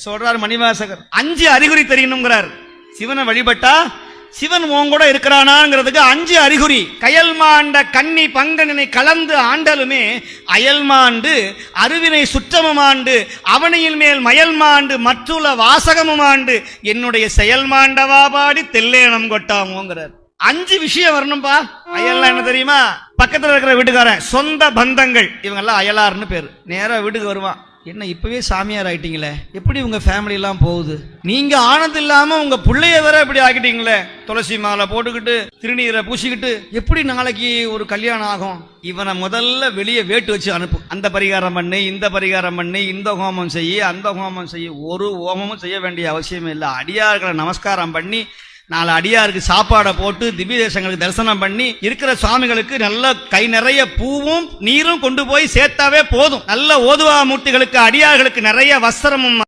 சொல்றார் மணிவாசகர். 5 அறிகுறி தெரியணுங்கிறார். சிவனை வழிபட்டா சிவன் உன் கூட இருக்கிறானாங்கிறதுக்கு 5 அறிகுறி. கயல் மாண்ட கன்னி பங்கனினை கலந்து ஆண்டலுமே அயல் மாண்டு அருவினை சுற்றமுமாண்டு அவனியில் மேல் மயல் மாண்டு மற்றுள்ள வாசகமுமாண்டு என்னுடைய செயல் மாண்டவா பாடி தெல்லேனம் கொட்டாமோங்கிறார். 5 விஷயம் வரணும்பா. அயல்லாம் என்ன தெரியுமா? பக்கத்துல இருக்கிற வீட்டுக்காரன், சொந்த பந்தங்கள், இவங்க எல்லாம் அயலார்னு பேரு. நேரா வீட்டுக்கு வருவான். என்ன இப்பவே சாமியார் ஆயிட்டீங்களே, எப்படி உங்க ஃபேமிலி எல்லாம் போகுது? நீங்க ஆனது இல்லாம உங்க பிள்ளைய வேற இப்படி ஆக்கிட்டீங்களே, துளசி மாலை போட்டுக்கிட்டு திருநீரை பூசிக்கிட்டு எப்படி நாளைக்கு ஒரு கல்யாணம் ஆகும்? இவனை முதல்ல வெளியே வேட்டு வச்சு அனுப்பு. அந்த பரிகாரம் பண்ணி, இந்த பரிகாரம் பண்ணி, இந்த ஹோமம் செய்ய, அந்த ஹோமம் செய்ய. ஒரு ஹோமமும் செய்ய வேண்டிய அவசியம் இல்லை. அடியார்களை நமஸ்காரம் பண்ணி 4 அடியாருக்கு சாப்பாடை போட்டு திவ்ய தேசங்களுக்கு தரிசனம் பண்ணி இருக்கிற சுவாமிகளுக்கு நல்ல கை நிறைய பூவும் நீரும் கொண்டு போய் சேர்த்தாவே போதும். நல்ல ஓதுவா மூர்த்திகளுக்கு அடியார்களுக்கு நிறைய வஸ்திரமும்